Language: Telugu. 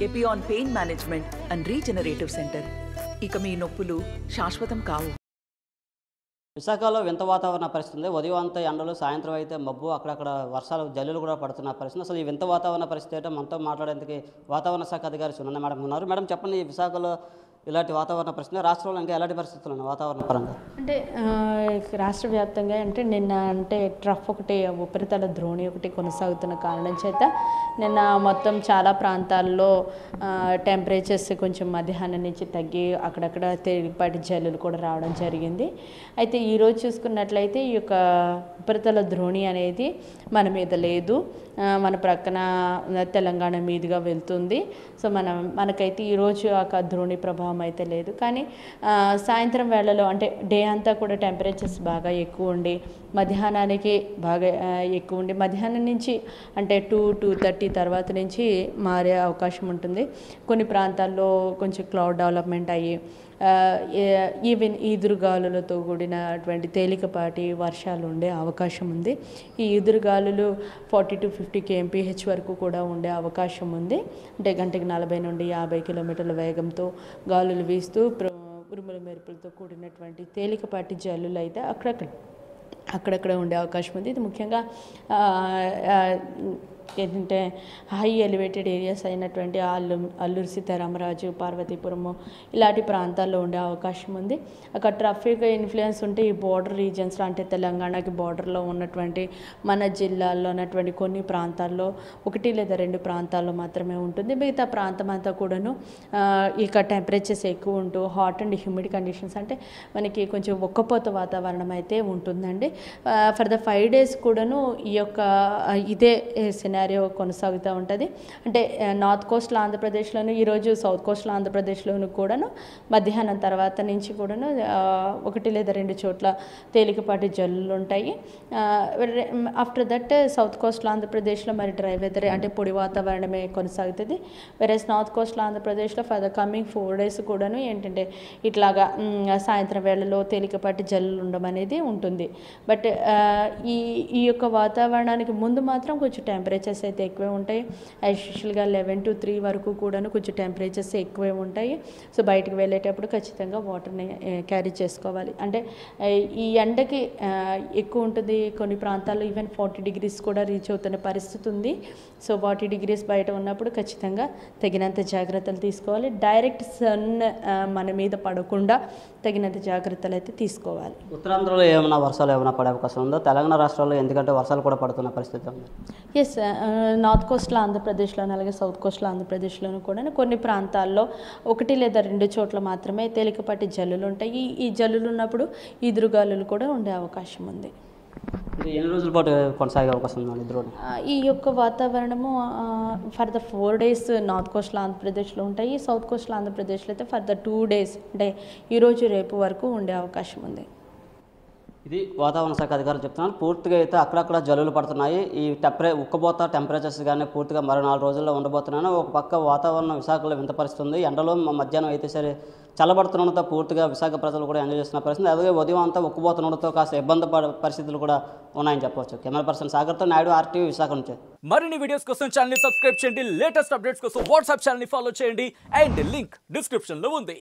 Epione pain management and regenerative centre. ఇక మీ నొప్పులు శాశ్వతం కావు. విశాఖలో వింత వాతావరణ పరిస్థితి ఉంది. ఉదయం అంతా ఎండలు, సాయంత్రం అయితే మబ్బు, అక్కడక్కడ వర్షాలు, జల్లులు కూడా పడుతున్న పరిస్థితి. అసలు ఈ వింత వాతావరణ పరిస్థితి ఏంటో మనతో మాట్లాడేందుకు వాతావరణ శాఖ అధికారి సునంద మేడం ఉన్నారు. మేడం చెప్పండి, ఈ విశాఖలో ఇలాంటి వాతావరణ పరిస్థితి రాష్ట్రంలో ఇంకా ఎలాంటి పరిస్థితులు ఉన్నాయి వాతావరణ పరంగా? అంటే రాష్ట్ర వ్యాప్తంగా నిన్న ట్రఫ్ ఒకటి, ఉపరితల ద్రోణి ఒకటి కొనసాగుతున్న కారణం చేత నిన్న మొత్తం చాలా ప్రాంతాల్లో టెంపరేచర్స్ కొంచెం మధ్యాహ్నం నుంచి తగ్గి అక్కడక్కడ తేలికపాటి జల్లులు కూడా రావడం జరిగింది. అయితే ఈరోజు చూసుకున్నట్లయితే ఈ యొక్క ఉపరితల ద్రోణి అనేది మన మీద లేదు, మన ప్రక్కన తెలంగాణ మీదుగా వెళ్తుంది. సో మనకైతే ఈరోజు ఆ ద్రోణి ప్రభావం అయితే లేదు. కానీ సాయంత్రం వేళలో అంటే డే అంతా కూడా టెంపరేచర్స్ బాగా ఎక్కువ ఉండి మధ్యాహ్నానికి బాగా ఎక్కువ ఉండి మధ్యాహ్నం నుంచి అంటే 2-2:30 తర్వాత నుంచి మారే అవకాశం ఉంటుంది. కొన్ని ప్రాంతాల్లో కొంచెం క్లౌడ్ డెవలప్మెంట్ అయ్యి ఈవెన్ ఈదురుగాలులతో కూడినటువంటి తేలికపాటి వర్షాలు ఉండే అవకాశం ఉంది. ఈ ఈదురుగాలులు 40-50 kmph వరకు కూడా ఉండే అవకాశం ఉంది. అంటే గంటకి 40 నుండి 50 కిలోమీటర్ల వేగంతో గాలులు వీస్తూ ఉరుముల మెరుపులతో కూడినటువంటి తేలికపాటి జల్లులు అయితే అక్కడక్కడ ఉండే అవకాశం ఉంది. ఇది ముఖ్యంగా ఏంటంటే హై ఎలివేటెడ్ ఏరియాస్ అయినటువంటి అల్లూరు సీతారామరాజు, పార్వతీపురము ఇలాంటి ప్రాంతాల్లో ఉండే అవకాశం ఉంది. అక్కడ ట్రాఫిక్ ఇన్ఫ్లుయెన్స్ ఉంటే ఈ బోర్డర్ రీజన్స్లో అంటే తెలంగాణకి బోర్డర్లో ఉన్నటువంటి మన జిల్లాల్లో ఉన్నటువంటి కొన్ని ప్రాంతాల్లో 1 లేదా 2 ప్రాంతాల్లో మాత్రమే ఉంటుంది. మిగతా ప్రాంతం అంతా కూడాను ఇక టెంపరేచర్స్ ఎక్కువ ఉంటూ హాట్ అండ్ హ్యూమిడ్ కండిషన్స్ అంటే మనకి కొంచెం ఒక్కపోత వాతావరణం అయితే ఉంటుందండి. ఫర్ ద 5 days కూడాను ఈ యొక్క ఇదే సినారియో కొనసాగుతూ ఉంటుంది. అంటే నార్త్ కోస్ట్లో ఆంధ్రప్రదేశ్లోను, ఈరోజు సౌత్ కోస్ట్లో ఆంధ్రప్రదేశ్లోను కూడాను మధ్యాహ్నం తర్వాత నుంచి కూడాను 1 లేదా 2 చోట్ల తేలికపాటి జల్లులు ఉంటాయి. ఆఫ్టర్ దట్ సౌత్ కోస్ట్లో ఆంధ్రప్రదేశ్లో మరి డ్రై వెదర్ అంటే పొడి వాతావరణమే కొనసాగుతుంది. వెరస్ నార్త్ కోస్ట్లో ఆంధ్రప్రదేశ్లో ఫర్ ద కమింగ్ 4 days కూడాను ఏంటంటే ఇట్లాగా సాయంత్రం వేళలో తేలికపాటి జల్లులు ఉండడం అనేది ఉంటుంది. బట్ ఈ యొక్క వాతావరణానికి ముందు మాత్రం కొంచెం టెంపరేచర్స్ అయితే ఎక్కువే ఉంటాయి. యాక్చువల్గా 11 to 3 వరకు కూడాను కొంచెం టెంపరేచర్స్ ఎక్కువే ఉంటాయి. సో బయటకు వెళ్ళేటప్పుడు ఖచ్చితంగా వాటర్ని క్యారీ చేసుకోవాలి. అంటే ఈ ఎండకి ఎక్కువ ఉంటుంది, కొన్ని ప్రాంతాల్లో ఈవెన్ 40 degrees కూడా రీచ్ అవుతున్న పరిస్థితి ఉంది. సో 40 degrees బయట ఉన్నప్పుడు ఖచ్చితంగా తగినంత జాగ్రత్తలు తీసుకోవాలి. డైరెక్ట్ సన్ మన మీద పడకుండా తగినంత జాగ్రత్తలు అయితే తీసుకోవాలి. ఉత్తరాంధ్రలో ఏమైనా వర్షాలు ఏమైనా పడే అవకాశం ఉందో? తెలంగాణ రాష్ట్రాల్లో ఎందుకంటే వర్షాలు కూడా పడుతున్న పరిస్థితి ఉంది. ఎస్, నార్త్ కోస్ట్లో ఆంధ్రప్రదేశ్లోను అలాగే సౌత్ కోస్ట్లో ఆంధ్రప్రదేశ్లోను కూడా కొన్ని ప్రాంతాల్లో 1 లేదా 2 చోట్ల మాత్రమే తేలికపాటి జల్లులు ఉంటాయి. ఈ జల్లులు ఉన్నప్పుడు ఈదురుగాలులు కూడా ఉండే అవకాశం ఉంది. ఎన్ని రోజుల పాటు కొనసాగే అవకాశం ఉంది? ఈ యొక్క వాతావరణము ఫర్ ద 4 days నార్త్ కోస్ట్లో ఆంధ్రప్రదేశ్లో ఉంటాయి. సౌత్ కోస్ట్లో ఆంధ్రప్రదేశ్లో అయితే ఫర్ ద 2 days అంటే ఈరోజు రేపు వరకు ఉండే అవకాశం ఉంది. ఇది వాతావరణ శాఖ అధికారులు చెప్తున్నారు. పూర్తిగా అయితే అక్కడక్కడ జల్లులు పడుతున్నాయి. ఈ ఉక్కపోత టెంపరేచర్స్ కానీ పూర్తిగా మరో 4 రోజుల్లో ఉండబోతున్నాను. ఒక పక్క వాతావరణం విశాఖలో వింత పరిస్థితుంది. ఎండలో మధ్యాహ్నం అయితే సరే చల్లబడుతుండడంతో పూర్తిగా విశాఖ ప్రజలు కూడా ఎంజాయ్ చేస్తున్న పరిస్థితి. అలాగే ఉదయం అంతా ఉక్కపోతుండడంతో కాస్త ఇబ్బంది పరిస్థితులు కూడా ఉన్నాయని చెప్పవచ్చు. కెమెరా పర్సన్ సాగర్తో నాయుడు, RTV విశాఖ నుంచి. మరిన్ని వీడియోస్ కోసం ఛానల్ ని సబ్స్క్రైబ్ చేయండి. లేటెస్ట్ అప్డేట్స్ కోసం వాట్సాప్ ఛానల్ ని ఫాలో చేయండి. అండ్ లింక్ డిస్క్రిప్షన్ లో ఉంది.